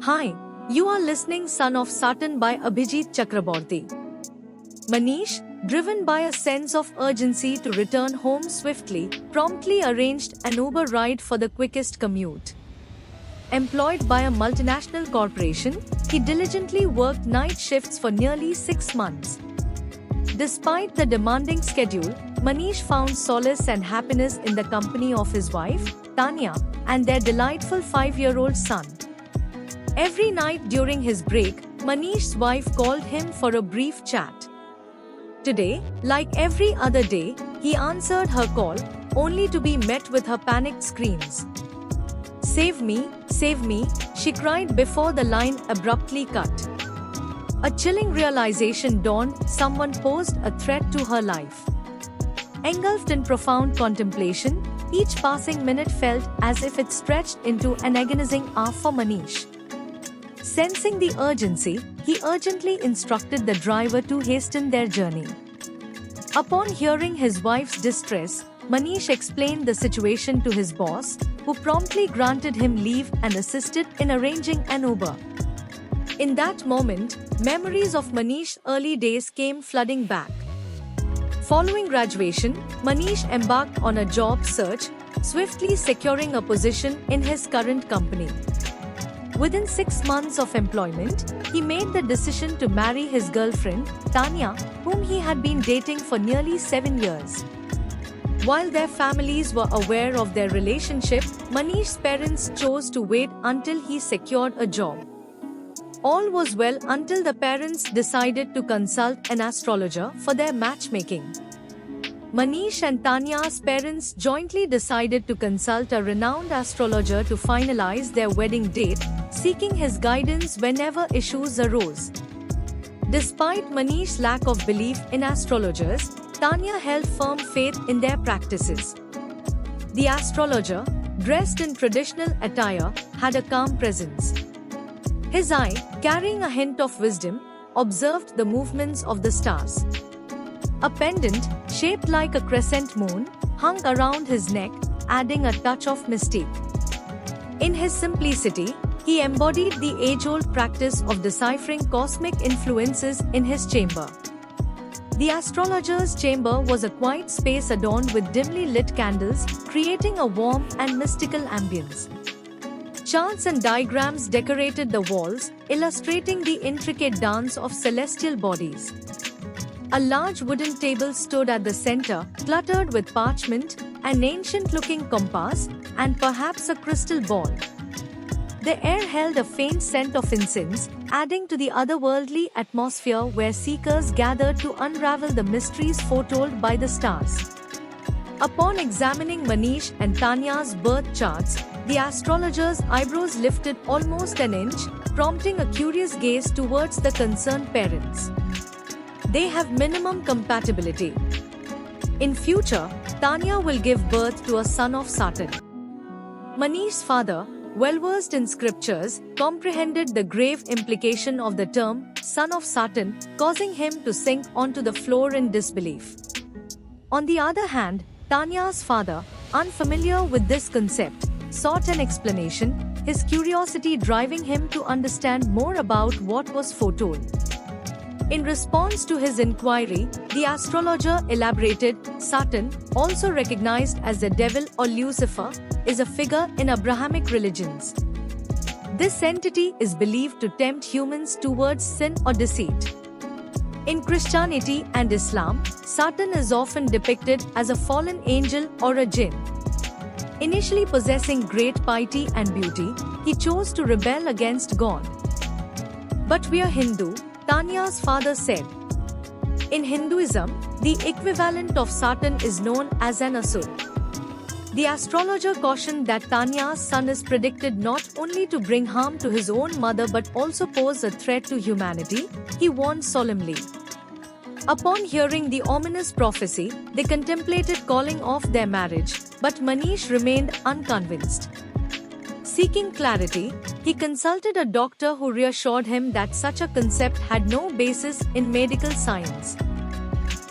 Hi, you are listening Son of Satan by Abhijit Chakraborty. Manish, driven by a sense of urgency to return home swiftly, promptly arranged an Uber ride for the quickest commute. Employed by a multinational corporation, he diligently worked night shifts for nearly 6 months. Despite the demanding schedule, Manish found solace and happiness in the company of his wife, Tanya, and their delightful 5-year-old son. Every night during his break, Manish's wife called him for a brief chat. Today, like every other day, he answered her call, only to be met with her panicked screams. Save me, she cried before the line abruptly cut. A chilling realization dawned: someone posed a threat to her life. Engulfed in profound contemplation, each passing minute felt as if it stretched into an agonizing hour for Manish. Sensing the urgency, he urgently instructed the driver to hasten their journey. Upon hearing his wife's distress, Manish explained the situation to his boss, who promptly granted him leave and assisted in arranging an Uber. In that moment, memories of Manish's early days came flooding back. Following graduation, Manish embarked on a job search, swiftly securing a position in his current company. Within 6 months of employment, he made the decision to marry his girlfriend, Tanya, whom he had been dating for nearly 7 years. While their families were aware of their relationship, Manish's parents chose to wait until he secured a job. All was well until the parents decided to consult an astrologer for their matchmaking. Manish and Tanya's parents jointly decided to consult a renowned astrologer to finalize their wedding date, seeking his guidance whenever issues arose. Despite Manish's lack of belief in astrologers, Tanya held firm faith in their practices. The astrologer, dressed in traditional attire, had a calm presence. His eye, carrying a hint of wisdom, observed the movements of the stars. A pendant, shaped like a crescent moon, hung around his neck, adding a touch of mystique. In his simplicity, he embodied the age-old practice of deciphering cosmic influences in his chamber. The astrologer's chamber was a quiet space adorned with dimly lit candles, creating a warm and mystical ambience. Charts and diagrams decorated the walls, illustrating the intricate dance of celestial bodies. A large wooden table stood at the center, cluttered with parchment, an ancient-looking compass, and perhaps a crystal ball. The air held a faint scent of incense, adding to the otherworldly atmosphere where seekers gathered to unravel the mysteries foretold by the stars. Upon examining Manish and Tanya's birth charts, the astrologer's eyebrows lifted almost an inch, prompting a curious gaze towards the concerned parents. They have minimum compatibility. In future, Tanya will give birth to a son of Satan. Manish's father, well-versed in scriptures, comprehended the grave implication of the term son of Satan, causing him to sink onto the floor in disbelief. On the other hand, Tanya's father, unfamiliar with this concept, sought an explanation, his curiosity driving him to understand more about what was foretold. In response to his inquiry, the astrologer elaborated: Satan, also recognized as the devil or Lucifer, is a figure in Abrahamic religions. This entity is believed to tempt humans towards sin or deceit. In Christianity and Islam, Satan is often depicted as a fallen angel or a jinn. Initially possessing great piety and beauty, he chose to rebel against God. But we are Hindu, Tanya's father said. In Hinduism, the equivalent of Satan is known as an Asur. The astrologer cautioned that Tanya's son is predicted not only to bring harm to his own mother but also pose a threat to humanity, he warned solemnly. Upon hearing the ominous prophecy, they contemplated calling off their marriage, but Manish remained unconvinced. Seeking clarity, he consulted a doctor who reassured him that such a concept had no basis in medical science.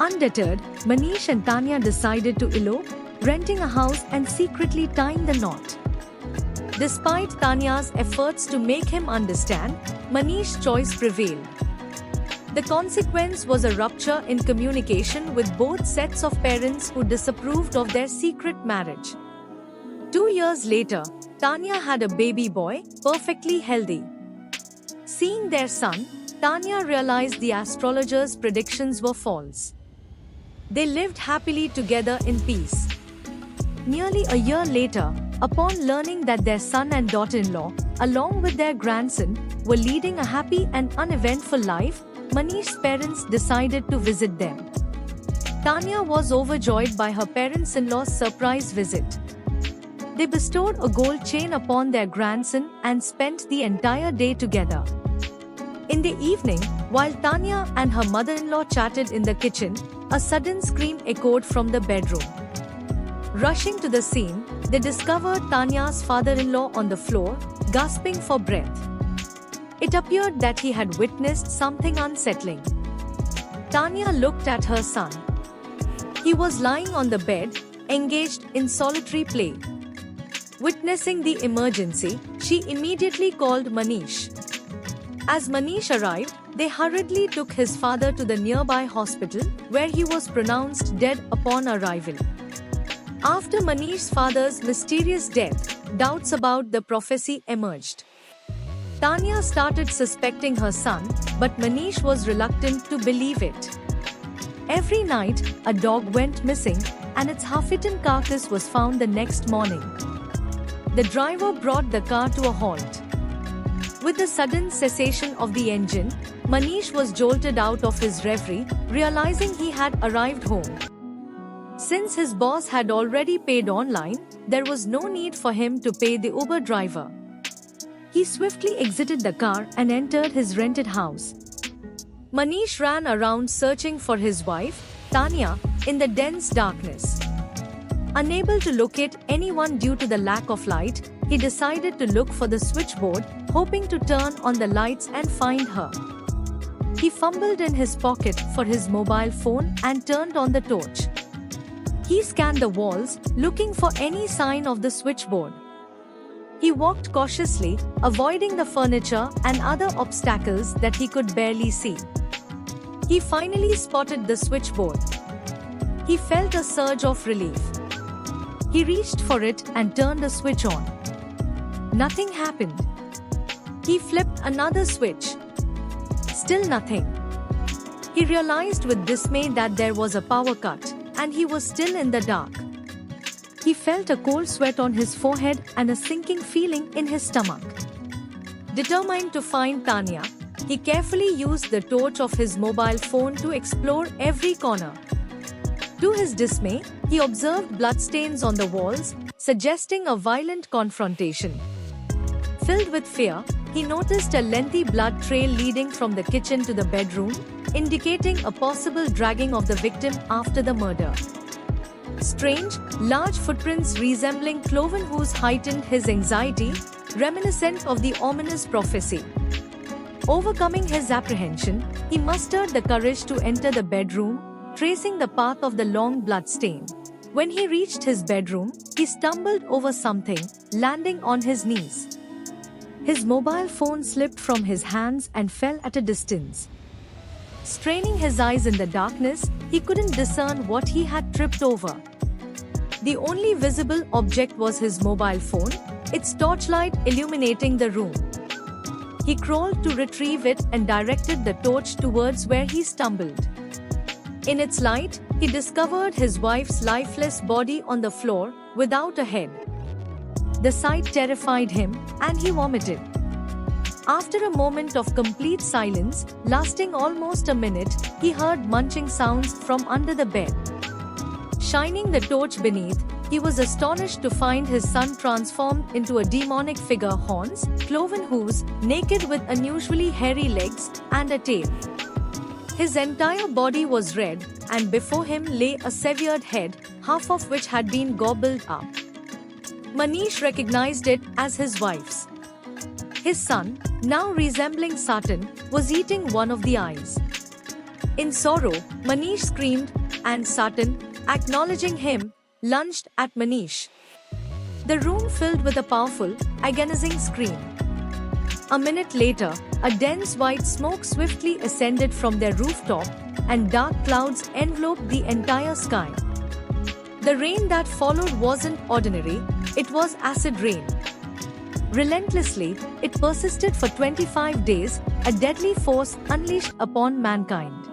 Undeterred, Manish and Tanya decided to elope, renting a house and secretly tying the knot. Despite Tanya's efforts to make him understand, Manish's choice prevailed. The consequence was a rupture in communication with both sets of parents who disapproved of their secret marriage. 2 years later, Tanya had a baby boy, perfectly healthy. Seeing their son, Tanya realized the astrologers' predictions were false. They lived happily together in peace. Nearly a year later, upon learning that their son and daughter-in-law, along with their grandson, were leading a happy and uneventful life, Manish's parents decided to visit them. Tanya was overjoyed by her parents-in-law's surprise visit. They bestowed a gold chain upon their grandson and spent the entire day together. In the evening, while Tanya and her mother-in-law chatted in the kitchen, a sudden scream echoed from the bedroom. Rushing to the scene, they discovered Tanya's father-in-law on the floor, gasping for breath. It appeared that he had witnessed something unsettling. Tanya looked at her son. He was lying on the bed, engaged in solitary play. Witnessing the emergency, she immediately called Manish. As Manish arrived, they hurriedly took his father to the nearby hospital, where he was pronounced dead upon arrival. After Manish's father's mysterious death, doubts about the prophecy emerged. Tanya started suspecting her son, but Manish was reluctant to believe it. Every night, a dog went missing, and its half-eaten carcass was found the next morning. The driver brought the car to a halt. With the sudden cessation of the engine, Manish was jolted out of his reverie, realizing he had arrived home. Since his boss had already paid online, there was no need for him to pay the Uber driver. He swiftly exited the car and entered his rented house. Manish ran around searching for his wife, Tanya, in the dense darkness. Unable to locate anyone due to the lack of light, he decided to look for the switchboard, hoping to turn on the lights and find her. He fumbled in his pocket for his mobile phone and turned on the torch. He scanned the walls, looking for any sign of the switchboard. He walked cautiously, avoiding the furniture and other obstacles that he could barely see. He finally spotted the switchboard. He felt a surge of relief. He reached for it and turned the switch on. Nothing happened. He flipped another switch. Still nothing. He realized with dismay that there was a power cut, and he was still in the dark. He felt a cold sweat on his forehead and a sinking feeling in his stomach. Determined to find Tanya, he carefully used the torch of his mobile phone to explore every corner. To his dismay, he observed bloodstains on the walls, suggesting a violent confrontation. Filled with fear, he noticed a lengthy blood trail leading from the kitchen to the bedroom, indicating a possible dragging of the victim after the murder. Strange, large footprints resembling cloven hooves heightened his anxiety, reminiscent of the ominous prophecy. Overcoming his apprehension, he mustered the courage to enter the bedroom, tracing the path of the long bloodstain. When he reached his bedroom, he stumbled over something, landing on his knees. His mobile phone slipped from his hands and fell at a distance. Straining his eyes in the darkness, he couldn't discern what he had tripped over. The only visible object was his mobile phone, its torchlight illuminating the room. He crawled to retrieve it and directed the torch towards where he stumbled. In its light, he discovered his wife's lifeless body on the floor, without a head. The sight terrified him, and he vomited. After a moment of complete silence, lasting almost a minute, he heard munching sounds from under the bed. Shining the torch beneath, he was astonished to find his son transformed into a demonic figure, horns, cloven hooves, naked with unusually hairy legs, and a tail. His entire body was red, and before him lay a severed head, half of which had been gobbled up. Manish recognized it as his wife's. His son, now resembling Satan, was eating one of the eyes. In sorrow, Manish screamed, and Satan, acknowledging him, lunged at Manish. the room filled with a powerful, agonizing scream. A minute later, a dense white smoke swiftly ascended from their rooftop, and dark clouds enveloped the entire sky. The rain that followed wasn't ordinary, it was acid rain. Relentlessly, it persisted for 25 days, a deadly force unleashed upon mankind.